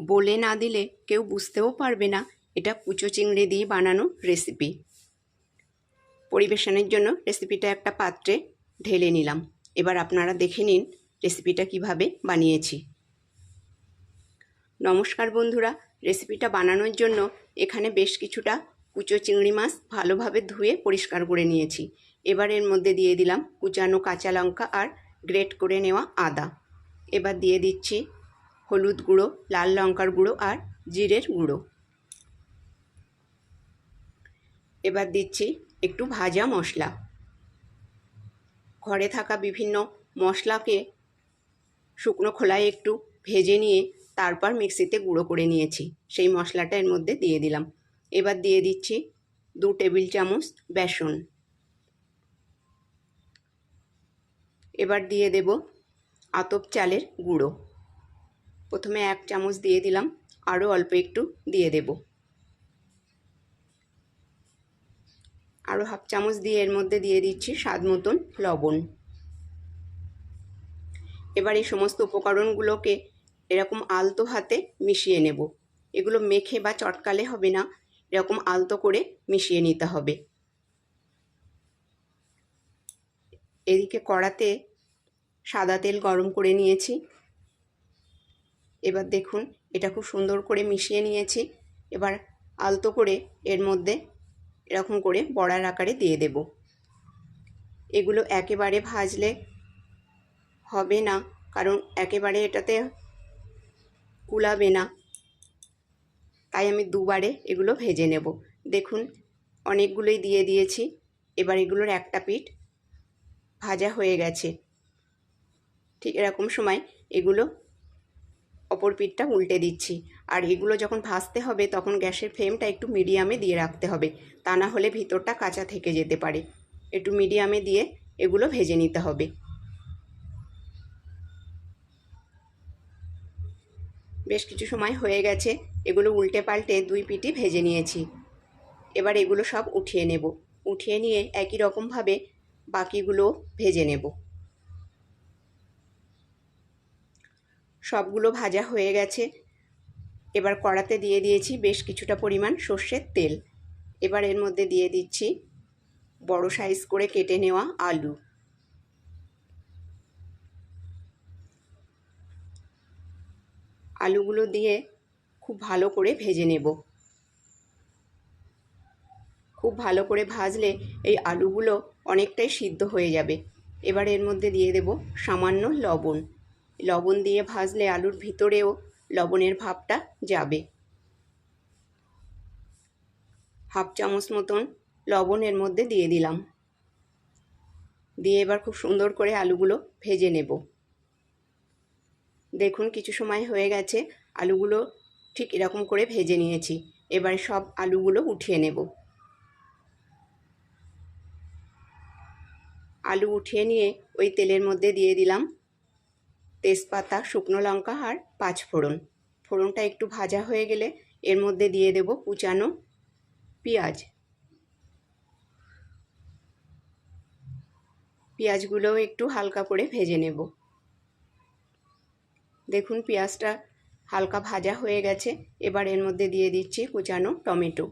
বলে না দিলে কেউ বুঝতেও পারবে না এটা কুচো চিংড়ি দিয়ে বানানো রেসিপি। পরিবেশনের জন্য রেসিপিটা একটা পাত্রে ঢেলে নিলাম। এবার আপনারা দেখে নিন রেসিপিটা কিভাবে বানিয়েছি। নমস্কার বন্ধুরা, রেসিপিটা বানানোর জন্য এখানে বেশ কিছুটা কুচো চিংড়ি মাছ ভালোভাবে ধুয়ে পরিষ্কার করে নিয়েছি। এবার এর মধ্যে দিয়ে দিলাম কুচানো কাঁচা লঙ্কা আর গ্রেট করে নেওয়া আদা। এবার দিয়ে দিচ্ছি হলুদ গুঁড়ো, লাল লঙ্কার গুঁড়ো আর জিরের গুঁড়ো। এবার দিচ্ছি একটু ভাজা মশলা। ঘরে থাকা বিভিন্ন মশলাকে শুকনো খোলায় একটু ভেজে নিয়ে তারপর মিক্সিতে গুঁড়ো করে নিয়েছি, সেই মশলাটা এর মধ্যে দিয়ে দিলাম। এবার দিয়ে দিচ্ছি 2 টেবিল চামচ বেসন। এবার দিয়ে দেব আতপ চালের গুঁড়ো। প্রথমে 1 চামচ দিয়ে দিলাম, আরও অল্প একটু দিয়ে দেব। আরও হাফ চামচ দিয়ে এর মধ্যে দিয়ে দিচ্ছি স্বাদ মতন লবণ। এবার এই সমস্ত উপকরণগুলোকে এরকম আলতো হাতে মিশিয়ে নেব। এগুলো মেখে বা চটকালে হবে না, এরকম আলতো করে মিশিয়ে নিতে হবে। এদিকে কড়াতে সাদা তেল গরম করে নিয়েছি। এবার দেখুন এটা খুব সুন্দর করে মিশিয়ে নিয়েছি। এবার আলতো করে এর মধ্যে এরকম করে বড়ার আকারে দিয়ে দেব। এগুলো একেবারে ভাজলে হবে না, কারণ একেবারে এটাতে কুলাবে না, তাই আমি দুবারে এগুলো ভেজে নেব। দেখুন অনেকগুলোই দিয়ে দিয়েছি। এবার এগুলোর একটা পিঠ ভাজা হয়ে গেছে। ঠিক এরকম সময় এগুলো অপর পিঠটা উল্টে দিচ্ছি। আর এগুলো যখন ভাজতে হবে তখন গ্যাসের ফ্লেমটা একটু মিডিয়ামে দিয়ে রাখতে হবে, তা না হলে ভিতরটা কাঁচা থেকে যেতে পারে। একটু মিডিয়ামে দিয়ে এগুলো ভেজে নিতে হবে। বেশ কিছু সময় হয়ে গেছে, এগুলো উল্টে পাল্টে 2 পিঠই ভেজে নিয়েছি। এবার এগুলো সব উঠিয়ে নেব। উঠিয়ে নিয়ে একই রকমভাবে বাকিগুলো ভেজে নেব। সবগুলো ভাজা হয়ে গেছে। এবার কড়াতে দিয়ে দিয়েছি বেশ কিছুটা পরিমাণ সর্ষের তেল। এবার এর মধ্যে দিয়ে দিচ্ছি বড় সাইজ করে কেটে নেওয়া আলু। আলুগুলো দিয়ে খুব ভালো করে ভেজে নেব। খুব ভালো করে ভাজলে এই আলুগুলো অনেকটাই সিদ্ধ হয়ে যাবে। এবার এর মধ্যে দিয়ে দেব সামান্য লবণ। লবণ দিয়ে ভাজলে আলুর ভিতরেও লবণের ভাবটা যাবে। হাফ চামচ মতন লবণ এর মধ্যে দিয়ে দিলাম। দিয়ে এবার খুব সুন্দর করে আলুগুলো ভেজে নেব। দেখুন কিছু সময় হয়ে গেছে, আলুগুলো ঠিক এরকম করে ভেজে নিয়েছি। এবার সব আলুগুলো উঠিয়ে নেব। আলু উঠিয়ে নিয়ে ওই তেলের মধ্যে দিয়ে দিলাম তেজপাতা, শুকনো লঙ্কা আর 5 ফোড়ন। ফোড়নটা একটু ভাজা হয়ে গেলে এর মধ্যে দিয়ে দেব কুচানো পেঁয়াজ। পেঁয়াজগুলোও একটু হালকা করে ভেজে নেব। দেখুন পেঁয়াজটা হালকা ভাজা হয়ে গেছে। এবার এর মধ্যে দিয়ে দিচ্ছি কুচানো টমেটো।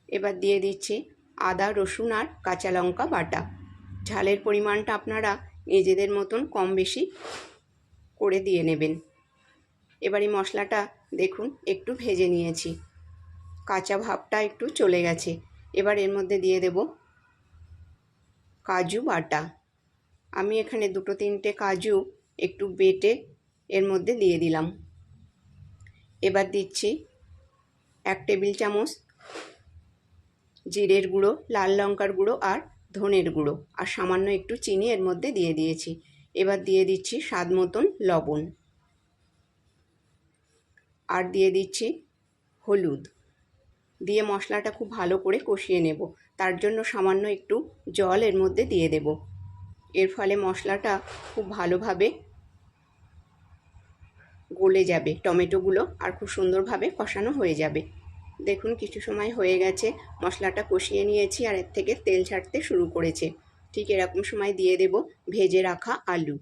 এবার দিয়ে দিচ্ছি আদা, রসুন আর কাঁচা লঙ্কা বাটা। ঝালের পরিমাণটা আপনারা নিজেদের মতন কম বেশি করে দিয়ে নেবেন। এবার এই মশলাটা দেখুন একটু ভেজে নিয়েছি, কাঁচা ভাবটা একটু চলে গেছে। এবার এর মধ্যে দিয়ে দেব কাজু বাটা। আমি এখানে 2-3টে কাজু একটু বেটে এর মধ্যে দিয়ে দিলাম। এবার দিচ্ছি 1 টেবিল চামচ জিরের গুঁড়ো, লাল লঙ্কার গুঁড়ো আর ধনের গুঁড়ো, আর সামান্য একটু চিনি এর মধ্যে দিয়ে দিয়েছি। এবার দিয়ে দিচ্ছি স্বাদ মতন লবণ, আর দিয়ে দিচ্ছি হলুদ। দিয়ে মশলাটা খুব ভালো করে কষিয়ে নেব। তার জন্য সামান্য একটু জল এর মধ্যে দিয়ে দেব। এর ফলে মশলাটা খুব ভালোভাবে গলে যাবে টমেটোগুলো, আর খুব সুন্দরভাবে কষানো হয়ে যাবে। দেখুন কিছু সময় হয়ে গেছে, মশলাটা কষিয়ে নিয়েছি আর এর থেকে তেল ছাড়তে শুরু করেছে। ঠিক এরকম সময় দিয়ে দেব ভেজে রাখা আলু।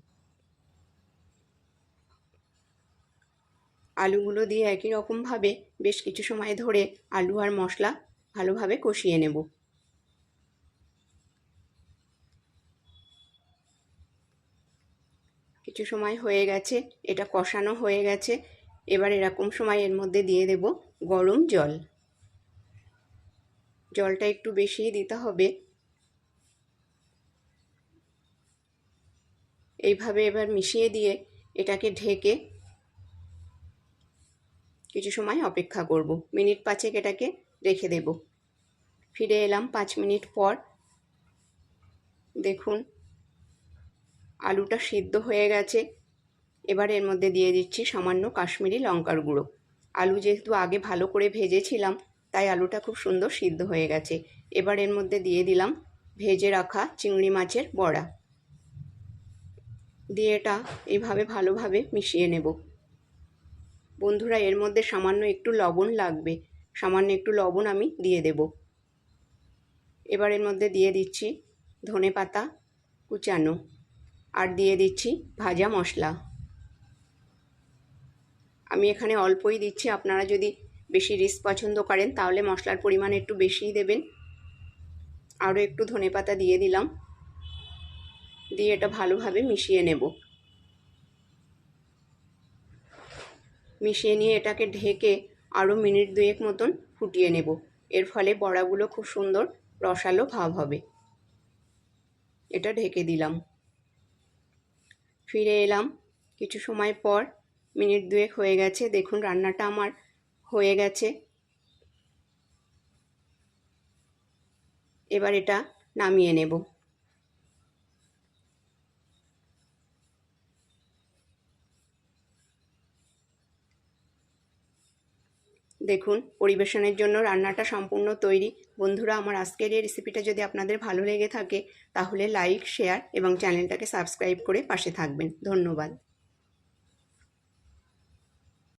আলুগুলো দিয়ে একই রকমভাবে বেশ কিছু সময় ধরে আলু আর মশলা ভালোভাবে কষিয়ে নেব। কিছু সময় হয়ে গেছে, এটা কষানো হয়ে গেছে। এবার এরকম সময় এর মধ্যে দিয়ে দেব গরম জল। জলটা একটু বেশিই দিতে হবে। এইভাবে এবার মিশিয়ে দিয়ে এটাকে ঢেকে কিছু সময় অপেক্ষা করব। মিনিট 5 এটাকে রেখে দেব। ফিরে এলাম 5 মিনিট পর। দেখুন আলুটা সিদ্ধ হয়ে গেছে। এবার এর মধ্যে দিয়ে দিচ্ছি সামান্য কাশ্মীরি লঙ্কার গুঁড়ো। আলু যেহেতু আগে ভালো করে ভেজেছিলাম তাই আলুটা খুব সুন্দর সিদ্ধ হয়ে গেছে। এবার এর মধ্যে দিয়ে দিলাম ভেজে রাখা চিংড়ি মাছের বড়া। দিয়ে এটা এইভাবে ভালোভাবে মিশিয়ে নেব। বন্ধুরা, এর মধ্যে সামান্য একটু লবণ লাগবে, সামান্য একটু লবণ আমি দিয়ে দেব। এবার এর মধ্যে দিয়ে দিচ্ছি ধনেপাতা কুচানো আর দিয়ে দিচ্ছি ভাজা মশলা। আমি এখানে অল্পই দিচ্ছি, আপনারা যদি বেশি রিচ পছন্দ করেন তাহলে মশলার পরিমাণ একটু বেশিই দেবেন। আরও একটু ধনেপাতা দিয়ে দিলাম, দিয়ে এটা ভালোভাবে মিশিয়ে নেব। মিশিয়ে নিয়ে এটাকে ঢেকে আরও মিনিট 2 মতন ফুটিয়ে নেব। এর ফলে বড়াগুলো খুব সুন্দর রসালো ভাব হবে। এটা ঢেকে দিলাম। ফিরে এলাম কিছু সময় পর। মিনিট 2 হয়ে গেছে। দেখুন রান্নাটা আমার হয়ে গেছে। এবার এটা নামিয়ে নেব। দেখুন পরিবেশনের জন্য রান্নাটা সম্পূর্ণ তৈরি। বন্ধুরা, আমার আজকের এই রেসিপিটা যদি আপনাদের ভালো লেগে থাকে তাহলে লাইক, শেয়ার এবং চ্যানেলটাকে সাবস্ক্রাইব করে পাশে থাকবেন। ধন্যবাদ।